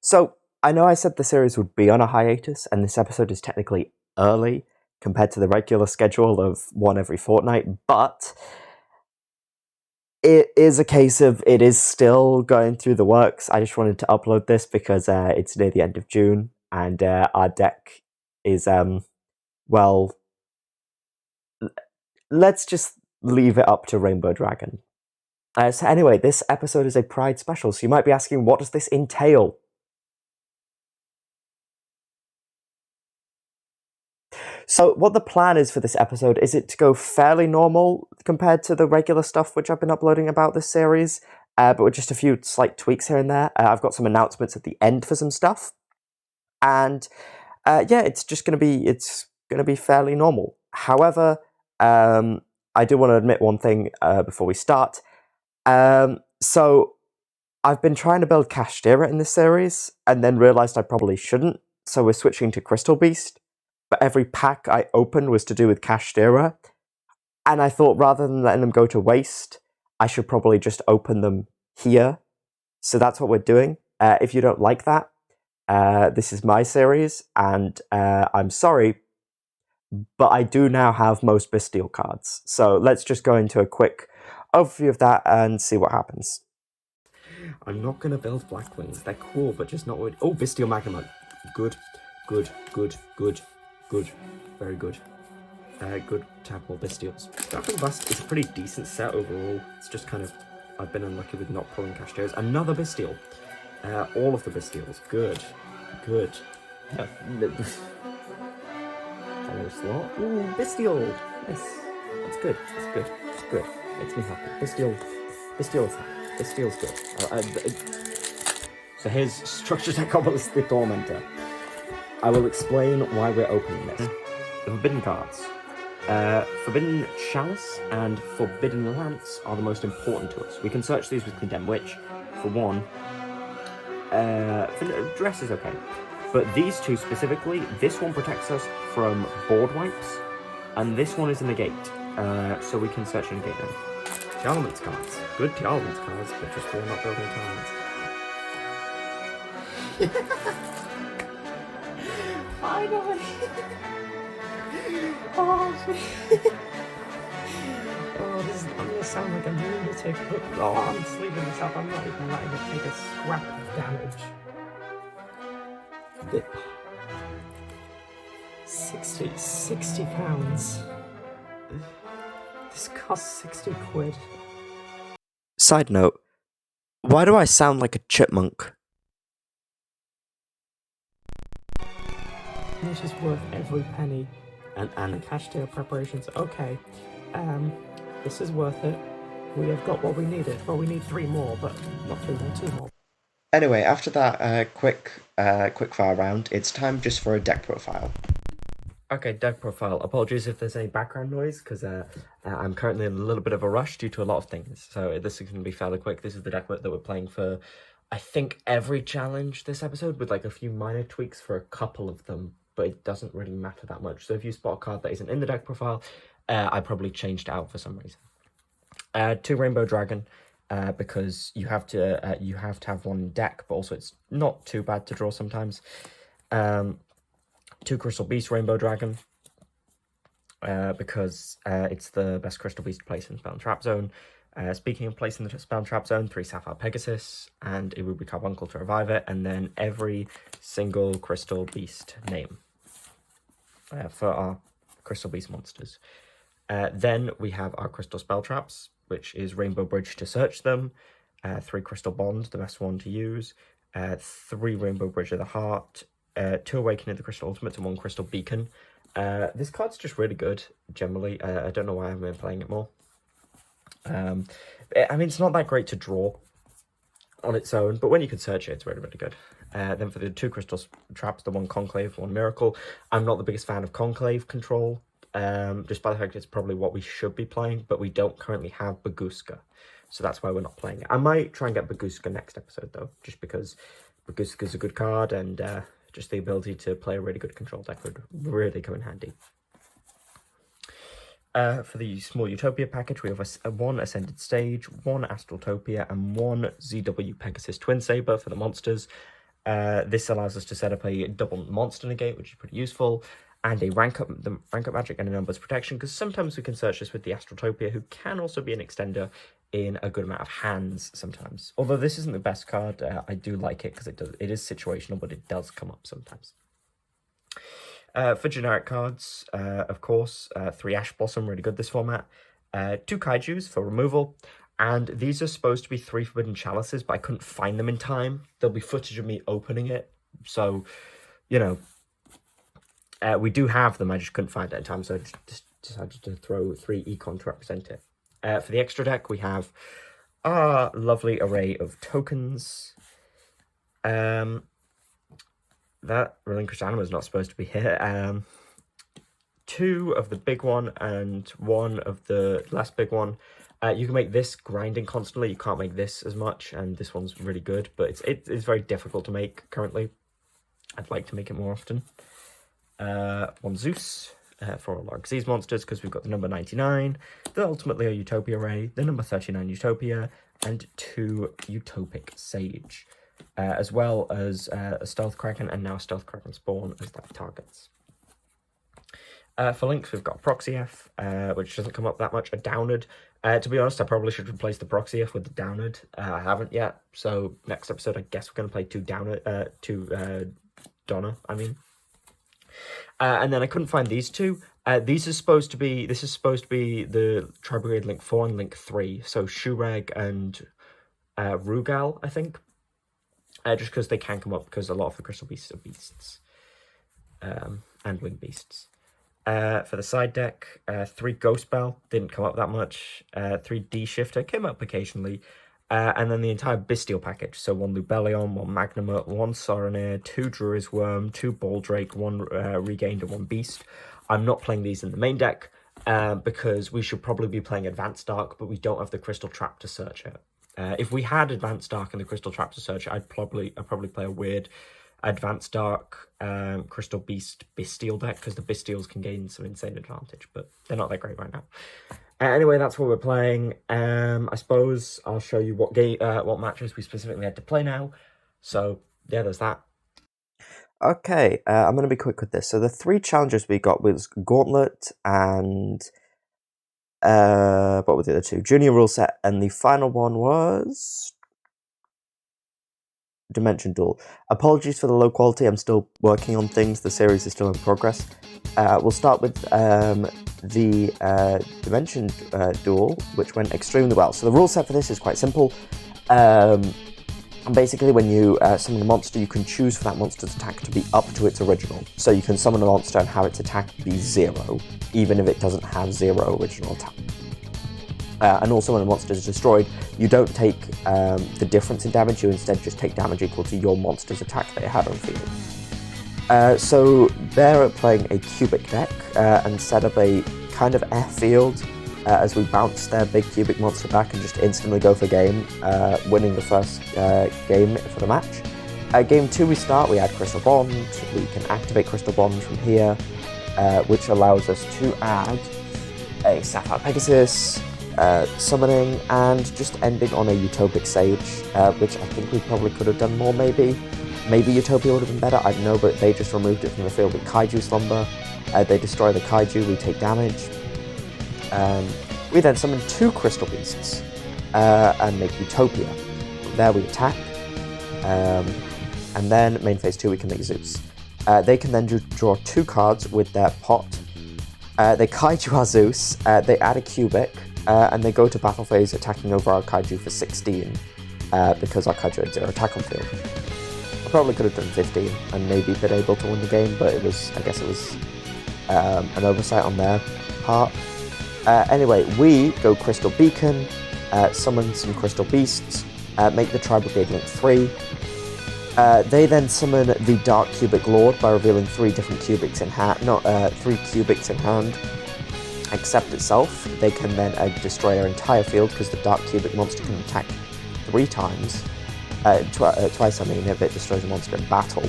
So, I know I said the series would be on a hiatus, and this episode is technically early compared to the regular schedule of one every fortnight, but it is a case of it is still going through the works. I just wanted to upload this because it's near the end of June, and our deck is, well, let's just leave it up to Rainbow Dragon. So anyway, this episode is a Pride special, so you might be asking, what does this entail? So what the plan is for this episode is it to go fairly normal compared to the regular stuff which I've been uploading about this series, but with just a few slight tweaks here and there. I've got some announcements at the end for some stuff, and yeah, it's gonna be fairly normal. However, I do want to admit one thing before we start. So I've been trying to build Kashtira in this series, and then realized I probably shouldn't. So we're switching to Crystal Beast. But every pack I opened was to do with Kashtira, and I thought rather than letting them go to waste, I should probably just open them here. So that's what we're doing. If you don't like that, this is my series, and I'm sorry, but I do now have most Bestial cards. So let's just go into a quick overview of that and see what happens. I'm not going to build Black Wings. They're cool, but just not... Oh, Bestial Magnemite. Good, good, good, good. Good, very good. Good to have more Bestials. Dragon Bust is a pretty decent set overall. It's just kind of, I've been unlucky with not pulling Kashtira's. Another Bestial. All of the Bestials. Good. Good. Yeah. Hello, Slot. Ooh, Bestial. Nice. That's good. That's good. That's good. Makes me happy. Bestial is happy. Bestial's good. So here's Structure Deck Obelisk the Tormentor. I will explain why we're opening this. The Forbidden cards. Forbidden Chalice and Forbidden Lance are the most important to us. We can search these with Condemned Witch, for one. Dress is okay. But these two specifically, this one protects us from board wipes, and this one is a negate. So we can search and negate them. Elements cards. Good Elements cards, but just we're not building Elements. Finally! Oh, I'm gonna sound like a lunatic, but I'm sleeping this up. I'm not even letting it take a scrap of damage. 60 pounds. This costs 60 quid. Side note, why do I sound like a chipmunk? This is worth every penny. And the Kashtira preparations, okay. This is worth it. We have got what we needed. Well, we need 3 more, but not 3 more, 2 more. Anyway, after that quick fire round, it's time just for a deck profile. Okay, deck profile. Apologies if there's any background noise, because I'm currently in a little bit of a rush due to a lot of things. So this is going to be fairly quick. This is the deck that we're playing for, I think, every challenge this episode, with like a few minor tweaks for a couple of them, but it doesn't really matter that much. So if you spot a card that isn't in the deck profile, I probably changed it out for some reason. 2 Rainbow Dragon, because you have to have one in deck, but also it's not too bad to draw sometimes. 2 Crystal Beast Rainbow Dragon, because it's the best Crystal Beast to place in Spell and Trap Zone. Speaking of placing the Spell and Trap Zone, 3 Sapphire Pegasus and a Ruby Carbuncle to revive it, and then every single Crystal Beast name for our Crystal Beast monsters. Then we have our Crystal Spell Traps, which is Rainbow Bridge to search them, 3 Crystal Bond, the best one to use, 3 Rainbow Bridge of the Heart, 2 Awakening of the Crystal Ultimate, and 1 Crystal Beacon. This card's just really good, generally. I don't know why I haven't been playing it more. I mean, it's not that great to draw on its own, but when you can search it, it's really, really good. Then for the 2 Crystal Traps, the 1 Conclave, 1 Miracle. I'm not the biggest fan of Conclave control, just by the fact it's probably what we should be playing, but we don't currently have Baguska, so that's why we're not playing it. I might try and get Baguska next episode, though, just because Baguska's a good card, and just the ability to play a really good control deck would really come in handy. For the Small Utopia package, we have 1 Ascended Stage, 1 Astraltopia, and 1 ZW Pegasus Twin Saber for the monsters. This allows us to set up a double monster negate, which is pretty useful, and a rank up magic and a numbers protection, because sometimes we can search this with the Astrotopia, who can also be an extender in a good amount of hands sometimes. Although this isn't the best card, I do like it because it is situational, but it does come up sometimes. For generic cards, of course, 3 Ash Blossom, really good this format. 2 Kaijus for removal. And these are supposed to be 3 Forbidden Chalices, but I couldn't find them in time. There'll be footage of me opening it. So, you know, we do have them. I just couldn't find it in time, so I just decided to throw 3 Econ to represent it. For the extra deck, we have our lovely array of tokens. That Relinquished Anima is not supposed to be here. 2 of the big one and 1 of the less big one. You can make this grinding constantly. You can't make this as much, and this one's really good, but it's very difficult to make currently. I'd like to make it more often. 1 Zeus for all our Xyz monsters, because we've got the number 99, the Ultimately a Utopia Ray, the number 39 Utopia, and 2 Utopic Sage, as well as a Stealth Kraken and now Stealth Kraken Spawn as their targets. For links, we've got Proxy F, which doesn't come up that much, a Downard. To be honest, I probably should replace the Proxy F with the Downard. I haven't yet, so next episode I guess we're going to play 2 Donna, I mean. And then I couldn't find these 2. This is supposed to be the Tri-Brigade Link 4 and Link 3. So Shureg and Rugal, I think. Just because they can come up, because a lot of the Crystal Beasts are beasts. And Winged Beasts. For the side deck, 3 Ghost Bell, didn't come up that much. 3 D-Shifter, came up occasionally. And then the entire Bestial package. So 1 Lubellion, 1 Magnamut, 1 Soronir, 2 Druid's Worm, 2 Baldrake, 1 Regained, and 1 Beast. I'm not playing these in the main deck because we should probably be playing Advanced Dark, but we don't have the Crystal Trap to search it. If we had Advanced Dark and the Crystal Trap to search it, I'd probably play a weird Advanced Dark Crystal Beast Bestial deck, because the Bestials can gain some insane advantage, but they're not that great right now. Anyway, that's what we're playing. I suppose I'll show you what matches we specifically had to play now. So, yeah, there's that. Okay, I'm going to be quick with this. So the 3 challenges we got was Gauntlet and what were the other 2? Junior Rule Set, and the final one was Dimension Duel. Apologies for the low quality, I'm still working on things, the series is still in progress. We'll start with the Dimension Duel, which went extremely well. So the rule set for this is quite simple. Basically, when you summon a monster, you can choose for that monster's attack to be up to its original. So you can summon a monster and have its attack be 0, even if it doesn't have 0 original attack. And also when a monster is destroyed, you don't take the difference in damage, you instead just take damage equal to your monster's attack that it had on field. So they're playing a cubic deck and set up a kind of airfield as we bounce their big cubic monster back and just instantly go for game, winning the first game for the match. Game 2 we add Crystal Bond, we can activate Crystal Bond from here, which allows us to add a Sapphire Pegasus, summoning, and just ending on a Utopic Sage, which I think we probably could have done more maybe. Maybe Utopia would have been better, I don't know, but they just removed it from the field with Kaiju Slumber. They destroy the Kaiju, we take damage. We then summon 2 Crystal Beasts and make Utopia. There we attack. And then, main phase 2, we can make Zeus. They can then draw 2 cards with their pot. They Kaiju our Zeus, they add a Cubic, and they go to battle phase attacking over our Kaiju for 16, because our Kaiju had 0 attack on field. I probably could have done 15 and maybe been able to win the game, but I guess it was an oversight on their part. Anyway, we go Crystal Beacon, summon some Crystal Beasts, make the Tri-Brigade Link 3. They then summon the Dark Cubic Lord by revealing 3 different cubics in hand, 3 cubics in hand. Except itself, they can then destroy our entire field because the Dark Cubic monster can attack 3 times. Twice, I mean, if it destroys a monster in battle.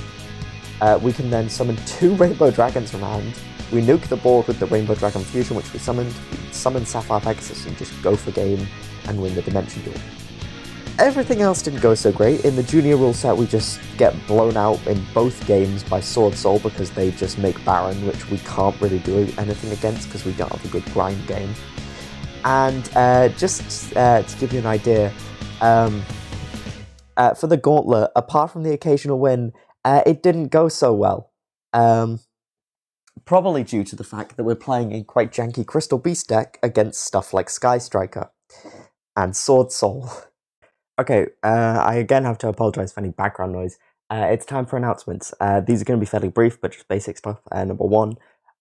We can then summon 2 Rainbow Dragons from hand. We nuke the board with the Rainbow Dragon Fusion, which we summoned. We summon Sapphire Pegasus and just go for game and win the Dimension Duel. everything else didn't go so great. In the junior rule set, we just get blown out in both games by Sword Soul because they just make Baron, which we can't really do anything against because we don't have a good grind game. And just to give you an idea, for the Gauntlet, apart from the occasional win, it didn't go so well. Probably due to the fact that we're playing a quite janky Crystal Beast deck against stuff like Sky Striker and Sword Soul. Okay, I again have to apologize for any background noise. It's time for announcements. These are going to be fairly brief, but just basic stuff. Number one,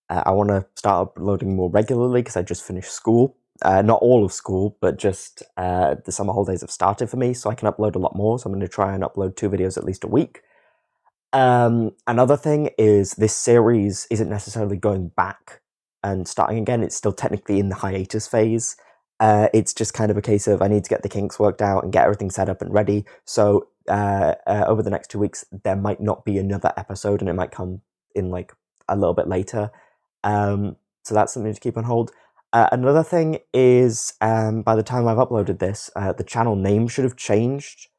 I want to start uploading more regularly because I just finished school. Not all of school, but just the summer holidays have started for me, so I can upload a lot more. So I'm going to try and upload 2 videos at least a week. Another thing is this series isn't necessarily going back and starting again. It's still technically in the hiatus phase. It's just kind of a case of I need to get the kinks worked out and get everything set up and ready. So over the next 2 weeks, there might not be another episode, and it might come in like a little bit later. So that's something to keep on hold. Another thing is by the time I've uploaded this, the channel name should have changed.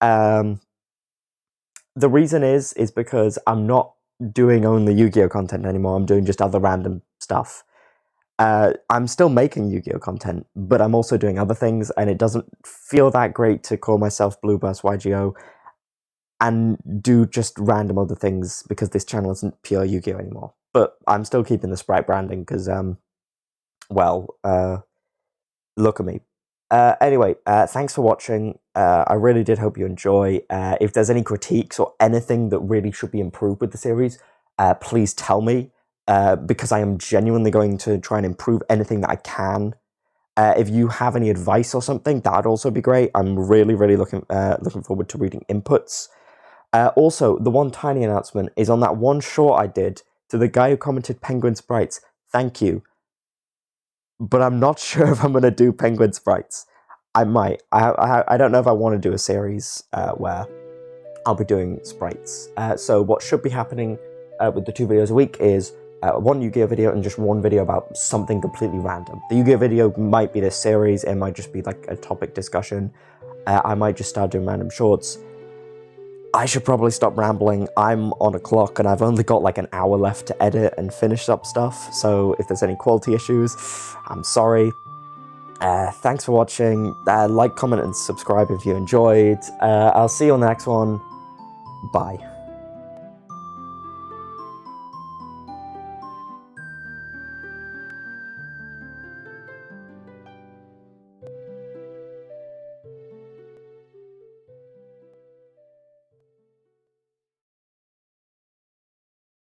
The reason is because I'm not doing only Yu-Gi-Oh content anymore. I'm doing just other random stuff. I'm still making Yu-Gi-Oh content, but I'm also doing other things, and it doesn't feel that great to call myself Blueburst YGO and do just random other things because this channel isn't pure Yu-Gi-Oh anymore. But I'm still keeping the Sprite branding because, look at me. Anyway, thanks for watching. I really did hope you enjoy. If there's any critiques or anything that really should be improved with the series, please tell me. Because I am genuinely going to try and improve anything that I can. If you have any advice or something, that'd also be great. I'm really, really looking forward to reading inputs. Also, the one tiny announcement is on that one short I did to the guy who commented Penguin Sprites. Thank you. But I'm not sure if I'm going to do Penguin Sprites. I might. I don't know if I want to do a series where I'll be doing sprites. So what should be happening with the 2 videos a week is one Yu-Gi-Oh video and just one video about something completely random. The Yu-Gi-Oh video might be this series, it might just be like a topic discussion. I might just start doing random shorts. I should probably stop rambling. I'm on a clock and I've only got like an hour left to edit and finish up stuff, so if there's any quality issues, I'm sorry. Thanks for watching. Like, comment, and subscribe if you enjoyed. I'll see you on the next one. Bye.